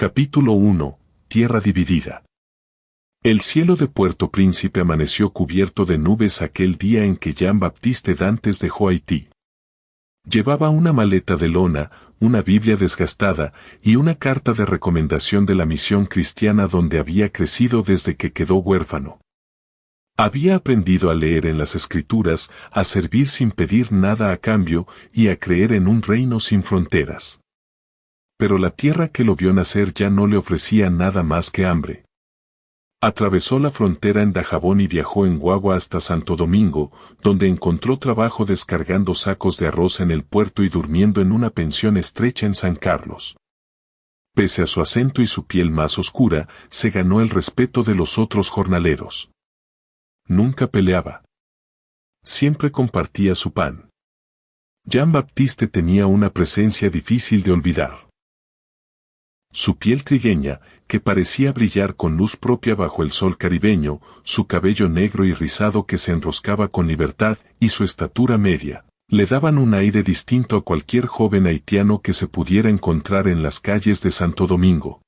Capítulo 1. Tierra dividida. El cielo de Puerto Príncipe amaneció cubierto de nubes aquel día en que Jean-Baptiste Dantes dejó Haití. Llevaba una maleta de lona, una Biblia desgastada y una carta de recomendación de la misión cristiana donde había crecido desde que quedó huérfano. Había aprendido a leer en las Escrituras, a servir sin pedir nada a cambio y a creer en un reino sin fronteras. Pero la tierra que lo vio nacer ya no le ofrecía nada más que hambre. Atravesó la frontera en Dajabón y viajó en guagua hasta Santo Domingo, donde encontró trabajo descargando sacos de arroz en el puerto y durmiendo en una pensión estrecha en San Carlos. Pese a su acento y su piel más oscura, se ganó el respeto de los otros jornaleros. Nunca peleaba. Siempre compartía su pan. Jean-Baptiste tenía una presencia difícil de olvidar. Su piel trigueña, que parecía brillar con luz propia bajo el sol caribeño, su cabello negro y rizado que se enroscaba con libertad y su estatura media, le daban un aire distinto a cualquier joven haitiano que se pudiera encontrar en las calles de Santo Domingo.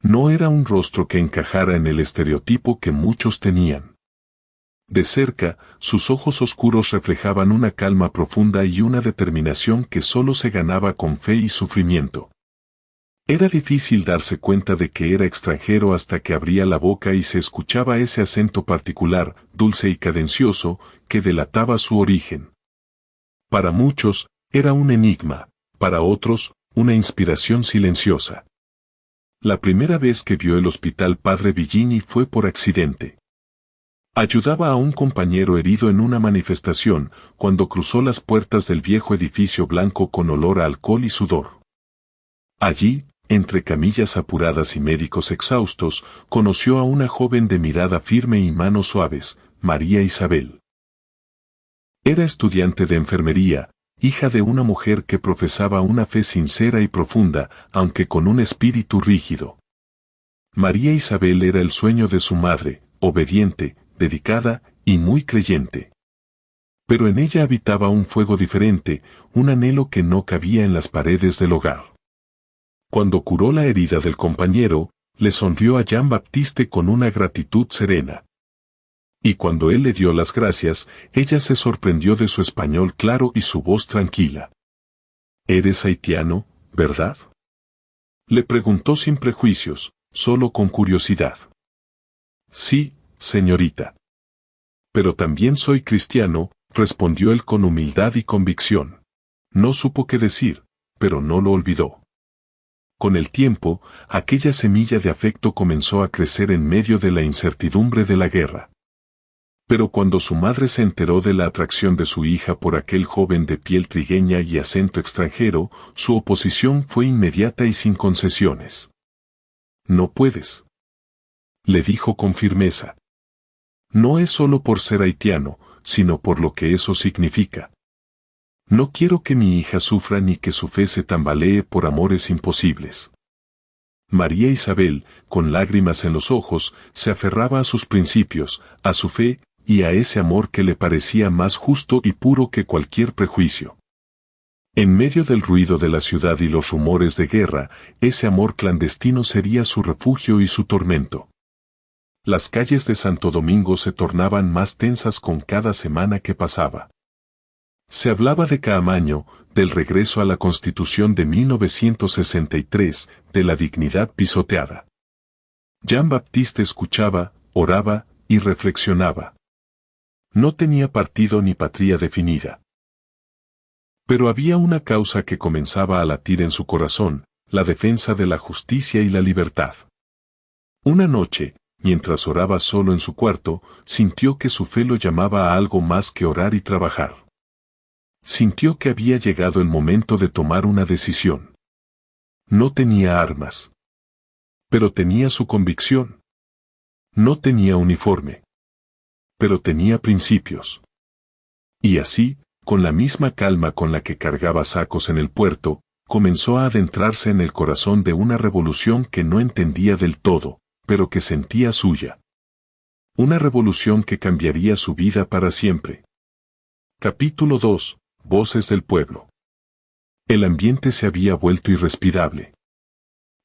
No era un rostro que encajara en el estereotipo que muchos tenían. De cerca, sus ojos oscuros reflejaban una calma profunda y una determinación que solo se ganaba con fe y sufrimiento. Era difícil darse cuenta de que era extranjero hasta que abría la boca y se escuchaba ese acento particular, dulce y cadencioso, que delataba su origen. Para muchos, era un enigma, para otros, una inspiración silenciosa. La primera vez que vio el hospital Padre Villini fue por accidente. Ayudaba a un compañero herido en una manifestación, cuando cruzó las puertas del viejo edificio blanco con olor a alcohol y sudor. Allí, entre camillas apuradas y médicos exhaustos, conoció a una joven de mirada firme y manos suaves, María Isabel. Era estudiante de enfermería, hija de una mujer que profesaba una fe sincera y profunda, aunque con un espíritu rígido. María Isabel era el sueño de su madre, obediente, dedicada y muy creyente. Pero en ella habitaba un fuego diferente, un anhelo que no cabía en las paredes del hogar. Cuando curó la herida del compañero, le sonrió a Jean-Baptiste con una gratitud serena. Y cuando él le dio las gracias, ella se sorprendió de su español claro y su voz tranquila. «¿Eres haitiano, verdad?», le preguntó sin prejuicios, solo con curiosidad. «Sí, señorita». «Pero también soy cristiano», respondió él con humildad y convicción. No supo qué decir, pero no lo olvidó. Con el tiempo, aquella semilla de afecto comenzó a crecer en medio de la incertidumbre de la guerra. Pero cuando su madre se enteró de la atracción de su hija por aquel joven de piel trigueña y acento extranjero, su oposición fue inmediata y sin concesiones. «No puedes», le dijo con firmeza. «No es solo por ser haitiano, sino por lo que eso significa. No quiero que mi hija sufra ni que su fe se tambalee por amores imposibles». María Isabel, con lágrimas en los ojos, se aferraba a sus principios, a su fe, y a ese amor que le parecía más justo y puro que cualquier prejuicio. En medio del ruido de la ciudad y los rumores de guerra, ese amor clandestino sería su refugio y su tormento. Las calles de Santo Domingo se tornaban más tensas con cada semana que pasaba. Se hablaba de Caamaño, del regreso a la Constitución de 1963, de la dignidad pisoteada. Jean-Baptiste escuchaba, oraba y reflexionaba. No tenía partido ni patria definida. Pero había una causa que comenzaba a latir en su corazón, la defensa de la justicia y la libertad. Una noche, mientras oraba solo en su cuarto, sintió que su fe lo llamaba a algo más que orar y trabajar. Sintió que había llegado el momento de tomar una decisión. No tenía armas. Pero tenía su convicción. No tenía uniforme. Pero tenía principios. Y así, con la misma calma con la que cargaba sacos en el puerto, comenzó a adentrarse en el corazón de una revolución que no entendía del todo, pero que sentía suya. Una revolución que cambiaría su vida para siempre. Capítulo 2. Voces del pueblo. El ambiente se había vuelto irrespirable.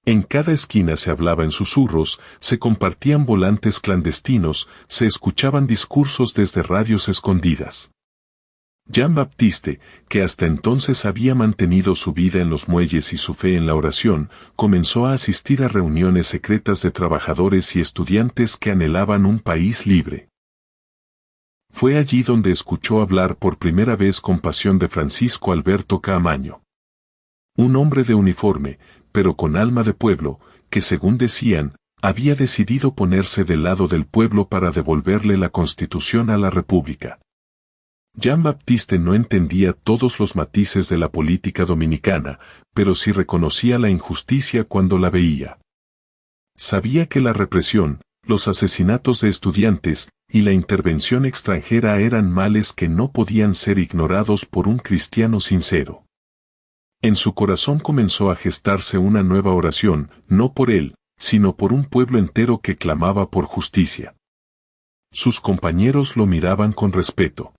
En cada esquina se hablaba en susurros, se compartían volantes clandestinos, se escuchaban discursos desde radios escondidas. Jean-Baptiste, que hasta entonces había mantenido su vida en los muelles y su fe en la oración, comenzó a asistir a reuniones secretas de trabajadores y estudiantes que anhelaban un país libre. Fue allí donde escuchó hablar por primera vez con pasión de Francisco Alberto Caamaño. Un hombre de uniforme, pero con alma de pueblo, que según decían, había decidido ponerse del lado del pueblo para devolverle la Constitución a la República. Jean-Baptiste no entendía todos los matices de la política dominicana, pero sí reconocía la injusticia cuando la veía. Sabía que la represión, los asesinatos de estudiantes y la intervención extranjera eran males que no podían ser ignorados por un cristiano sincero. En su corazón comenzó a gestarse una nueva oración, no por él, sino por un pueblo entero que clamaba por justicia. Sus compañeros lo miraban con respeto.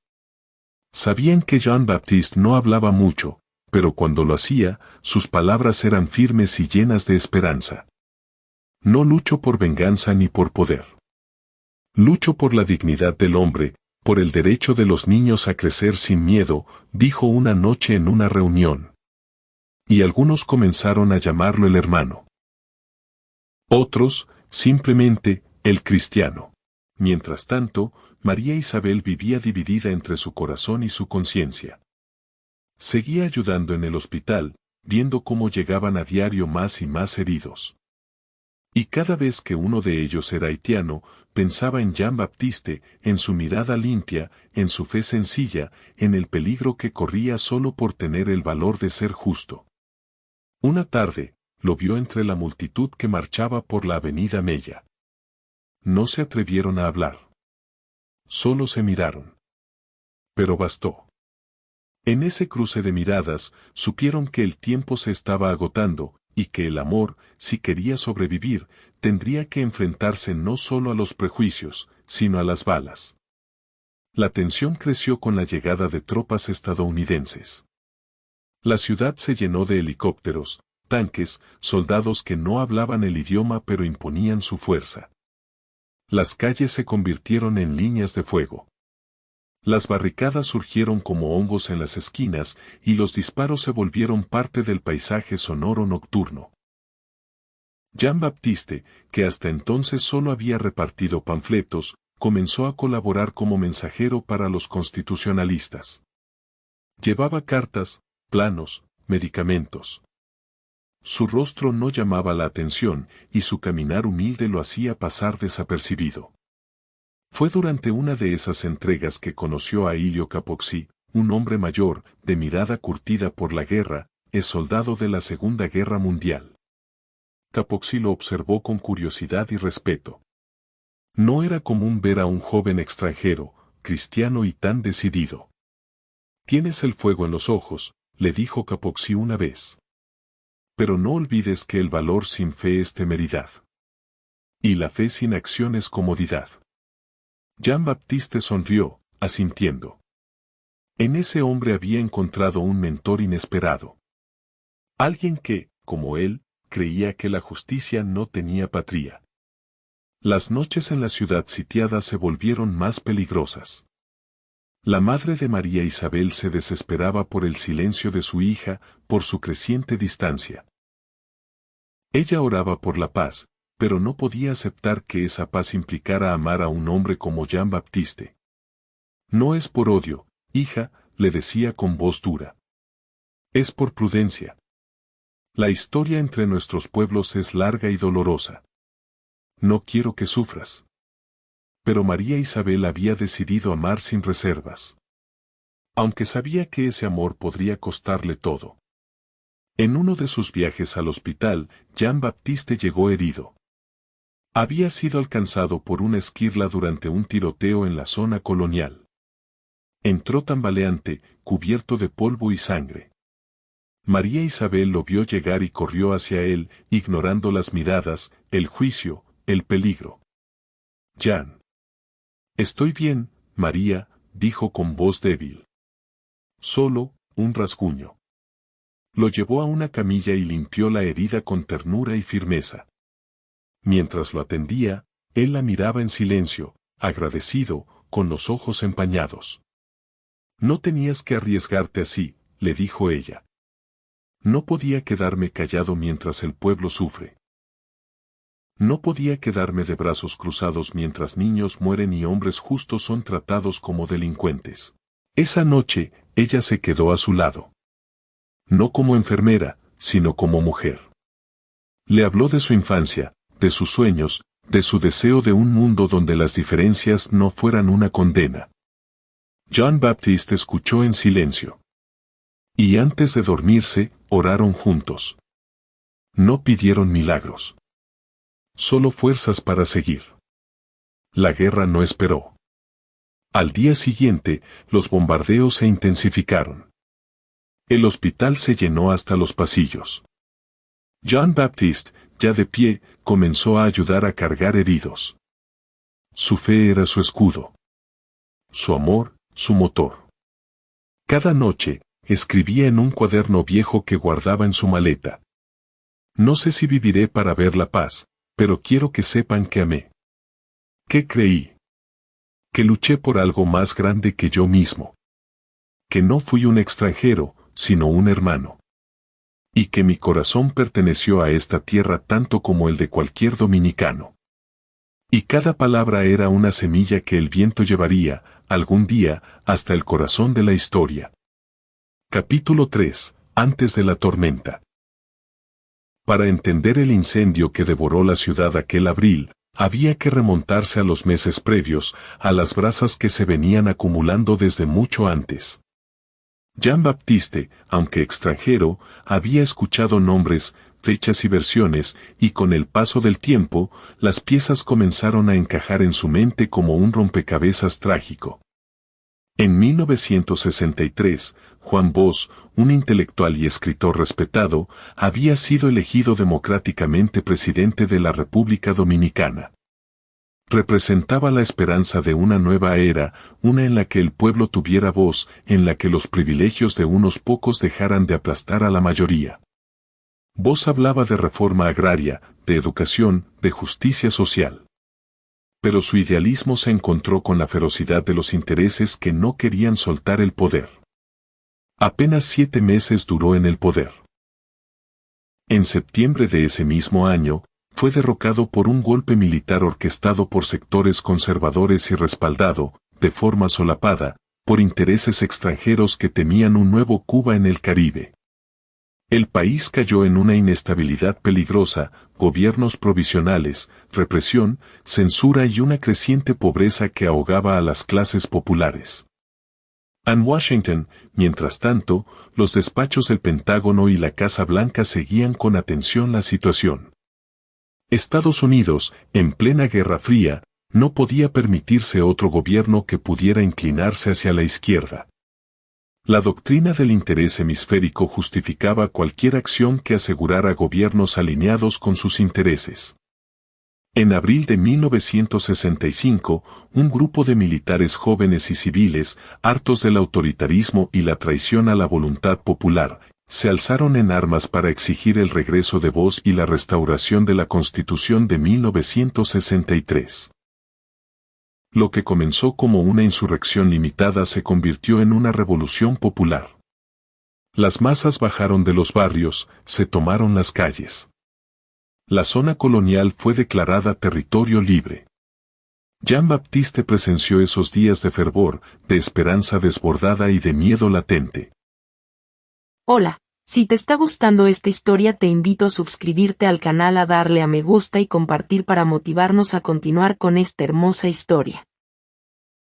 Sabían que Jean-Baptiste no hablaba mucho, pero cuando lo hacía, sus palabras eran firmes y llenas de esperanza. No lucho por venganza ni por poder. Lucho por la dignidad del hombre, por el derecho de los niños a crecer sin miedo, dijo una noche en una reunión. Y algunos comenzaron a llamarlo el hermano. Otros, simplemente, el cristiano. Mientras tanto, María Isabel vivía dividida entre su corazón y su conciencia. Seguía ayudando en el hospital, viendo cómo llegaban a diario más y más heridos. Y cada vez que uno de ellos era haitiano, pensaba en Jean-Baptiste, en su mirada limpia, en su fe sencilla, en el peligro que corría solo por tener el valor de ser justo. Una tarde, lo vio entre la multitud que marchaba por la avenida Mella. No se atrevieron a hablar. Solo se miraron. Pero bastó. En ese cruce de miradas, supieron que el tiempo se estaba agotando, y que el amor, si quería sobrevivir, tendría que enfrentarse no solo a los prejuicios, sino a las balas. La tensión creció con la llegada de tropas estadounidenses. La ciudad se llenó de helicópteros, tanques, soldados que no hablaban el idioma pero imponían su fuerza. Las calles se convirtieron en líneas de fuego. Las barricadas surgieron como hongos en las esquinas y los disparos se volvieron parte del paisaje sonoro nocturno. Jean-Baptiste, que hasta entonces solo había repartido panfletos, comenzó a colaborar como mensajero para los constitucionalistas. Llevaba cartas, planos, medicamentos. Su rostro no llamaba la atención y su caminar humilde lo hacía pasar desapercibido. Fue durante una de esas entregas que conoció a Ilio Capozzi, un hombre mayor, de mirada curtida por la guerra, es soldado de la Segunda Guerra Mundial. Capozzi lo observó con curiosidad y respeto. No era común ver a un joven extranjero, cristiano y tan decidido. «Tienes el fuego en los ojos», le dijo Capozzi una vez. «Pero no olvides que el valor sin fe es temeridad. Y la fe sin acción es comodidad». Jean-Baptiste sonrió, asintiendo. En ese hombre había encontrado un mentor inesperado. Alguien que, como él, creía que la justicia no tenía patria. Las noches en la ciudad sitiada se volvieron más peligrosas. La madre de María Isabel se desesperaba por el silencio de su hija, por su creciente distancia. Ella oraba por la paz, pero no podía aceptar que esa paz implicara amar a un hombre como Jean-Baptiste. «No es por odio, hija», le decía con voz dura. «Es por prudencia. La historia entre nuestros pueblos es larga y dolorosa. No quiero que sufras». Pero María Isabel había decidido amar sin reservas. Aunque sabía que ese amor podría costarle todo. En uno de sus viajes al hospital, Jean-Baptiste llegó herido. Había sido alcanzado por una esquirla durante un tiroteo en la zona colonial. Entró tambaleante, cubierto de polvo y sangre. María Isabel lo vio llegar y corrió hacia él, ignorando las miradas, el juicio, el peligro. «Jean. Estoy bien, María», dijo con voz débil. «Solo, un rasguño». Lo llevó a una camilla y limpió la herida con ternura y firmeza. Mientras lo atendía, él la miraba en silencio, agradecido, con los ojos empañados. No tenías que arriesgarte así, le dijo ella. No podía quedarme callado mientras el pueblo sufre. No podía quedarme de brazos cruzados mientras niños mueren y hombres justos son tratados como delincuentes. Esa noche, ella se quedó a su lado. No como enfermera, sino como mujer. Le habló de su infancia, de sus sueños, de su deseo de un mundo donde las diferencias no fueran una condena. John Baptiste escuchó en silencio. Y antes de dormirse, oraron juntos. No pidieron milagros. Solo fuerzas para seguir. La guerra no esperó. Al día siguiente, los bombardeos se intensificaron. El hospital se llenó hasta los pasillos. John Baptiste, ya de pie, comenzó a ayudar a cargar heridos. Su fe era su escudo. Su amor, su motor. Cada noche, escribía en un cuaderno viejo que guardaba en su maleta. No sé si viviré para ver la paz, pero quiero que sepan que amé. Que creí. Que luché por algo más grande que yo mismo. Que no fui un extranjero, sino un hermano. Y que mi corazón perteneció a esta tierra tanto como el de cualquier dominicano. Y cada palabra era una semilla que el viento llevaría, algún día, hasta el corazón de la historia. Capítulo 3. Antes de la tormenta. Para entender el incendio que devoró la ciudad aquel abril, había que remontarse a los meses previos, a las brasas que se venían acumulando desde mucho antes. Jean Baptiste, aunque extranjero, había escuchado nombres, fechas y versiones, y con el paso del tiempo, las piezas comenzaron a encajar en su mente como un rompecabezas trágico. En 1963, Juan Bosch, un intelectual y escritor respetado, había sido elegido democráticamente presidente de la República Dominicana. Representaba la esperanza de una nueva era, una en la que el pueblo tuviera voz, en la que los privilegios de unos pocos dejaran de aplastar a la mayoría. Bosch hablaba de reforma agraria, de educación, de justicia social. Pero su idealismo se encontró con la ferocidad de los intereses que no querían soltar el poder. Apenas 7 meses duró en el poder. En septiembre de ese mismo año, fue derrocado por un golpe militar orquestado por sectores conservadores y respaldado, de forma solapada, por intereses extranjeros que temían un nuevo Cuba en el Caribe. El país cayó en una inestabilidad peligrosa, gobiernos provisionales, represión, censura y una creciente pobreza que ahogaba a las clases populares. En Washington, mientras tanto, los despachos del Pentágono y la Casa Blanca seguían con atención la situación. Estados Unidos, en plena Guerra Fría, no podía permitirse otro gobierno que pudiera inclinarse hacia la izquierda. La doctrina del interés hemisférico justificaba cualquier acción que asegurara gobiernos alineados con sus intereses. En abril de 1965, un grupo de militares jóvenes y civiles, hartos del autoritarismo y la traición a la voluntad popular, se alzaron en armas para exigir el regreso de Bosch y la restauración de la Constitución de 1963. Lo que comenzó como una insurrección limitada se convirtió en una revolución popular. Las masas bajaron de los barrios, se tomaron las calles. La zona colonial fue declarada territorio libre. Jean Baptiste presenció esos días de fervor, de esperanza desbordada y de miedo latente. Hola, si te está gustando esta historia te invito a suscribirte al canal, a darle a me gusta y compartir para motivarnos a continuar con esta hermosa historia.